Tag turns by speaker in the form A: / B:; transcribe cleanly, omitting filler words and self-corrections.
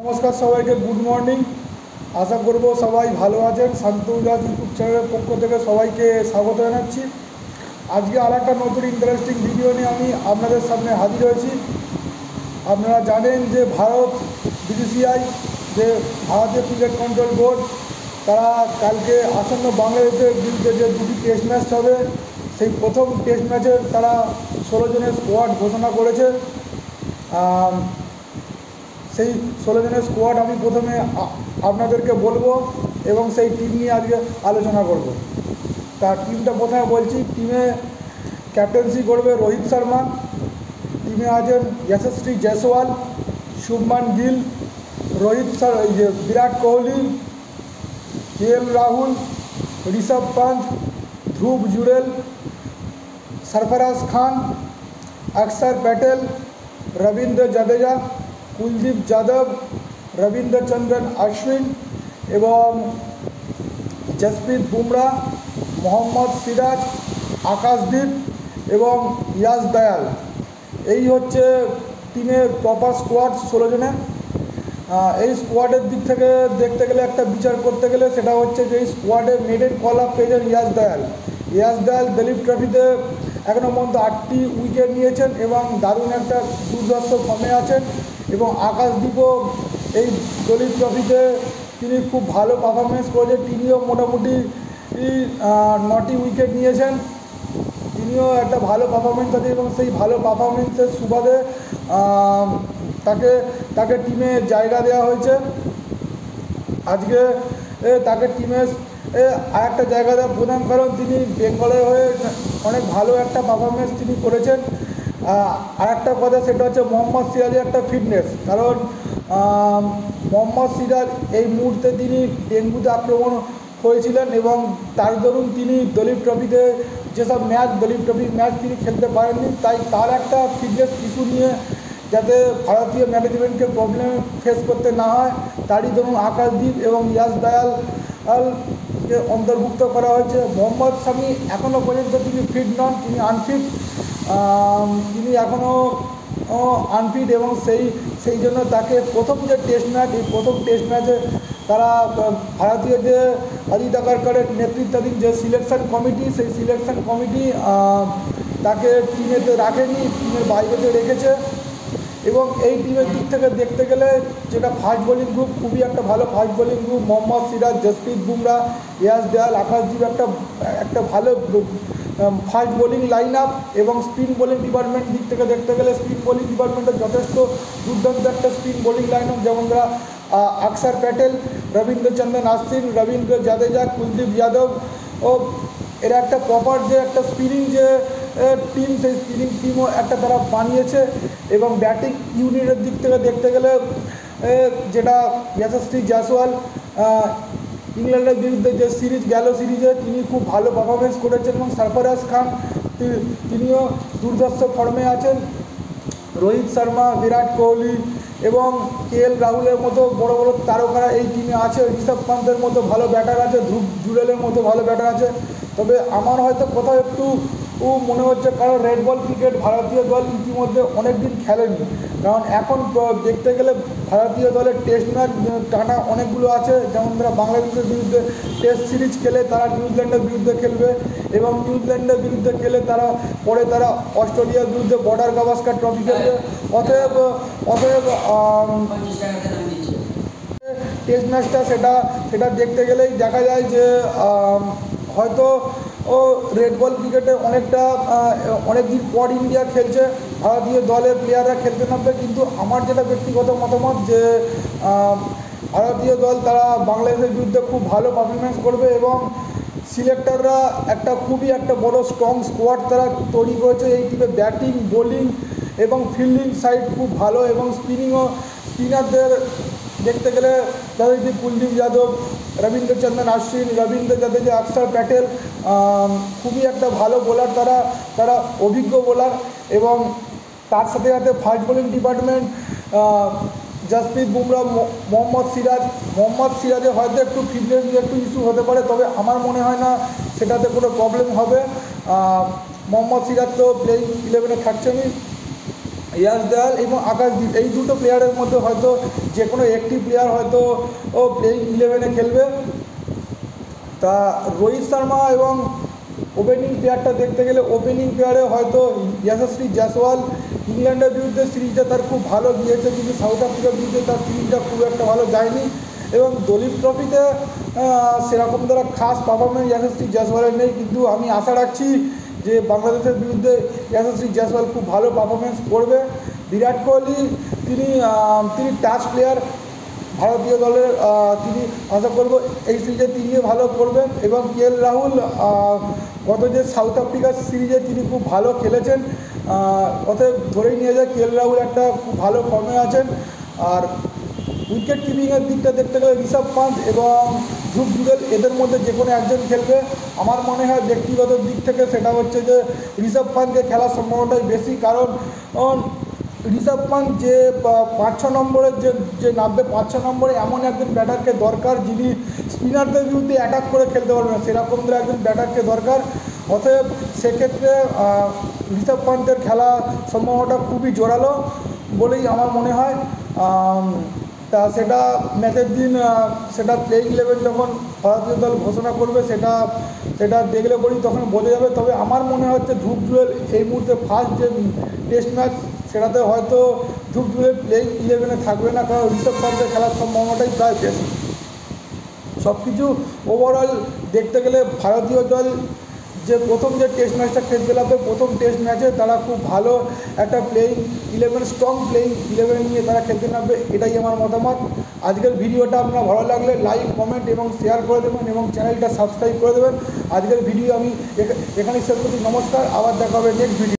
A: নমস্কার সবাইকে, good morning. আশা করব সবাই ভালো আছেন। শান্তু উল্লাস ইউটিউব চ্যানেলের পক্ষ থেকে সবাইকে স্বাগত জানাচ্ছি। আজকে আর একটা নতুন ইন্টারেস্টিং ভিডিও নিয়ে আমি আপনাদের সামনে হাজির হয়েছি। আপনারা জানেন যে ভারত বিসিসিআই, যে ভারতীয় ক্রিকেট কন্ট্রোল বোর্ড, তারা কালকে আসন্ন বাংলাদেশের বিরুদ্ধে যে দুটি টেস্ট ম্যাচ হবে, সেই প্রথম টেস্ট ম্যাচের তারা 16 জনের স্কোয়াড ঘোষণা করেছে। সেই 16 জনের স্কোয়াড আমি প্রথমে আপনাদেরকে বলবো এবং সেই টিম নিয়ে আজকে আলোচনা করব। তার টিমটা কোথায় বলছি। টিমে ক্যাপ্টেন্সি করবে রোহিত শর্মা, টিমে আছেন যশস্বী জয়সওয়াল, শুভমান গিল, বিরাট কোহলি, কেএল রাহুল, ঋষভ পন্থ, ধ্রুব জুড়েল, সরফরাজ খান, অক্ষর প্যাটেল, রবীন্দ্র জাদেজা, কুলদীপ যাদব, রবীন্দ্রচন্দ্রন অশ্বিন এবং জসপ্রীত বুমরা, মোহাম্মদ সিরাজ, আকাশদীপ এবং ইয়াশ দয়াল। এই হচ্ছে টিমের প্রপার স্কোয়াড 16 জনের। এই স্কোয়াডের দিক থেকে দেখতে গেলে, একটা বিচার করতে গেলে, সেটা হচ্ছে যে এই স্কোয়াডে মেডেন কল আপ পেয়েছেন ইয়াশ দয়াল। দলীপ ট্রফিতে এখনও পর্যন্ত 8টি উইকেট নিয়েছেন এবং দারুণ একটা দুর্ধর্ষ ফর্মে আছেন। এবং আকাশদীপও এই দলীপ ট্রফিতে তিনি খুব ভালো পারফরমেন্স করেছেন। তিনিও মোটামুটি 9টি উইকেট নিয়েছেন। তিনিও একটা ভালো পারফরমেন্স আছে এবং সেই ভালো পারফরমেন্সের সুবাদে তাকে টিমে জায়গা দেওয়া হয়েছে। আজকে তাকে টিমে আরেকটা জায়গা দেওয়া প্রধান কারণ, তিনি বেঙ্গলের হয়ে অনেক ভালো একটা পারফরমেন্স তিনি করেছেন। আর একটা কথা, সেটা হচ্ছে মোহাম্মদ সিরাজের একটা ফিটনেস। কারণ মোহাম্মদ সিরাজ এই মুহূর্তে তিনি ডেঙ্গুতে আক্রমণ হয়েছিলেন এবং তার দরুন তিনি দলীপ ট্রফিতে যেসব দলীপ ট্রফির ম্যাচ তিনি খেলতে পারেননি, তাই তার একটা ফিটনেস ইস্যু নিয়ে যাতে ভারতীয় ম্যানেজমেন্টকে প্রবলেম ফেস করতে না হয়, তারই ধরুন আকাশদীপ এবং ইয়াশ দয়ালকে অন্তর্ভুক্ত করা হয়েছে। মোহাম্মদ শামি এখনও পর্যন্ত তিনি ফিট নন, তিনি আনফিট। তিনি এখনও আনফিট এবং সেই জন্য তাকে প্রথম যে টেস্ট ম্যাচ, এই প্রথম টেস্ট ম্যাচে তারা ভারতীয় যে অজিত আগারকরের নেতৃত্বাধীন যে সিলেকশন কমিটি, সেই সিলেকশন কমিটি তাকে টিমেতে রাখেনি, টিমের বাইরেতে রেখেছে। এবং এই টিমের দিক থেকে দেখতে গেলে, যেটা ফাস্ট বোলিং গ্রুপ, খুবই একটা ভালো fast bowling group. Mohammad Siraj, Jasprit Bumrah, Yash Dayal, Akashdeep একটা ভালো ফাস্ট বোলিং লাইন আপ। এবং স্পিন বোলিং ডিপার্টমেন্ট দিক থেকে দেখতে গেলে, স্পিন বোলিং ডিপার্টমেন্টের যথেষ্ট দুর্দান্ত একটা স্পিন বোলিং লাইন আপ, যেমন অক্ষর প্যাটেল, রবীন্দ্রচন্দ্রন অশ্বিন, রবীন্দ্র জাদেজা, কুলদীপ যাদব। ও এরা একটা প্রপার যে একটা স্পিনিং যে টিম, সেই স্পিনিং টিমও একটা তারা বানিয়েছে। এবং ব্যাটিং ইউনিটের দিক থেকে দেখতে গেলে, যেটা যশস্বী জয়সওয়াল ইংল্যান্ডের বিরুদ্ধে যে সিরিজ গেল, সিরিজে তিনি খুব ভালো পারফরমেন্স করেছেন এবং সরফরাজ খান তিনিও দুর্ধর্ষ ফর্মে আছেন। রোহিত শর্মা, বিরাট কোহলি এবং কেএল রাহুলের মতো বড় বড় তারকারা এই টিমে আছে। ঋষভ পন্থের মতো ভালো ব্যাটার আছে, ধ্রুব জুড়েলের মতো ভালো ব্যাটার আছে। তবে আমার হয়তো কোথাও একটু মনে হচ্ছে, কারণ রেড বল ক্রিকেট ভারতীয় দল ইতিমধ্যে অনেক দিন খেলেনি। কারণ এখন দেখতে গেলে ভারতীয় দলের টেস্ট ম্যাচ টানা অনেকগুলো আছে। যেমন তারা বাংলাদেশের বিরুদ্ধে টেস্ট সিরিজ খেলে, তারা নিউজিল্যান্ডের বিরুদ্ধে খেলবে এবং নিউজিল্যান্ডের বিরুদ্ধে খেলে তারা অস্ট্রেলিয়ার বিরুদ্ধে বর্ডার গাভাস্কার ট্রফি খেলবে। অতএব টেস্ট ম্যাচটা সেটা দেখতে গেলেই দেখা যায় যে হয়তো রেড বল ক্রিকেটে অনেক দিন পর ইন্ডিয়া খেলছে, ভারতীয় দলের প্লেয়াররা খেলতে নামবে। কিন্তু আমার যেটা ব্যক্তিগত মতামত, যে ভারতীয় দল তারা বাংলাদেশের বিরুদ্ধে খুব ভালো পারফরমেন্স করবে এবং সিলেক্টররা খুবই একটা বড় স্ট্রং স্কোয়াড তারা তৈরি করেছে। এই টিমে ব্যাটিং, বোলিং এবং ফিল্ডিং সাইড খুব ভালো এবং স্পিনারদের দেখতে গেলে তাদের কুলদীপ যাদব, রবীন্দ্রচন্দ্রন অশ্বিন, রবীন্দ্র জাদেজা, অক্ষর প্যাটেল খুবই একটা ভালো বোলার, তারা অভিজ্ঞ বোলার। এবং তার সাথে সাথে fast bowling department, Jasprit Bumrah, Mohammad সিরাজের হয়তো একটু ফিটনেস নিয়ে একটু ইস্যু হতে পারে, তবে আমার মনে হয় না সেটাতে কোনো প্রবলেম হবে। মোহাম্মদ সিরাজ তো প্লেইং 11-এ থাকছেনই ইয়াশ দয়াল এবং আকাশদীপ, এই দুটো প্লেয়ারের মধ্যে হয়তো যে কোনো একটি প্লেয়ার হয়তো ও প্লেইং 11-এ খেলবে। তা রোহিত শর্মা এবং ওপেনিং প্লেয়ারটা দেখতে গেলে ওপেনিং প্লেয়ারে হয়তো যশস্বী জয়সওয়াল ইংল্যান্ডের বিরুদ্ধে সিরিজটা তার খুব ভালো গিয়েছে, কিন্তু সাউথ আফ্রিকার বিরুদ্ধে তার সিরিজটা খুব একটা ভালো যায়নি। এবং দলীপ ট্রফিতে সেরকম দ্বারা খাস পারফরমেন্স যশস্বী জয়সওয়ালের নেই, কিন্তু আমি আশা রাখছি যে বাংলাদেশের বিরুদ্ধে যশস্বী জয়সওয়াল খুব ভালো পারফরমেন্স করবে। বিরাট কোহলি তিনি টাচ প্লেয়ার ভারতীয় দলের, তিনি আশা করব এই সিরিজে তিনিও ভালো করবেন। এবং কেএল রাহুল গত যে সাউথ আফ্রিকার সিরিজে তিনি খুব ভালো খেলেছেন, অতএব ধরেই নিয়ে যায় কেএল রাহুল একটা খুব ভালো ফর্মে আছেন। আর উইকেট কিপিংয়ের দিকটা দেখতে গেলে ঋষভ পান্থ এবং ধ্রুব জুরেল, এদের মধ্যে যে কোনো একজন খেলবে। আমার মনে হয় ব্যক্তিগত দিক থেকে সেটা হচ্ছে যে ঋষভ পান্থকে খেলার সম্ভাবনাটাই বেশি, কারণ ঋষভ পান্থ যে 5-6 নম্বরের যে নামবে 5-6 নম্বরে এমন একজন ব্যাটারকে দরকার যিনি স্পিনারদের বিরুদ্ধে অ্যাটাক করে খেলতে পারবে না, সেরকম একজন ব্যাটারকে দরকার। অতএব সেক্ষেত্রে ঋষভ পান্থের খেলা সম্ভাবনাটা খুবই জোরালো বলেই আমার মনে হয়। তা সেটা ম্যাচের দিন, সেটা প্লেইং 11 যখন ভারতীয় দল ঘোষণা করবে সেটা দেখলে পরেই তখন বোঝা যাবে। তবে আমার মনে হচ্ছে ধ্রুব জুরেল এই মুহূর্তে ফার্স্ট যে টেস্ট ম্যাচ সেটাতে হয়তো ধ্রুব জুরেল প্লেইং 11-এ থাকবে না, কারণ ঋষভ পান্থের খেলার সম্ভাবনাটাই প্রায় বেশি। সব কিছু ওভারঅল দেখতে গেলে ভারতীয় দল যে প্রথম যে টেস্ট ম্যাচটা খেলতে লাগবে, প্রথম টেস্ট ম্যাচে তারা খুব ভালো একটা প্লেইং 11, স্ট্রং প্লেইং 11 নিয়ে তারা খেলতে নামবে, এটাই আমার মতামত। আজকের ভিডিওটা আপনার ভালো লাগলে লাইক, কমেন্ট এবং শেয়ার করে দেবেন এবং চ্যানেলটা সাবস্ক্রাইব করে দেবেন। আজকের ভিডিও আমি এখানেই শেষ করছি। নমস্কার, আবার দেখা হবে নেক্সট ভিডিও।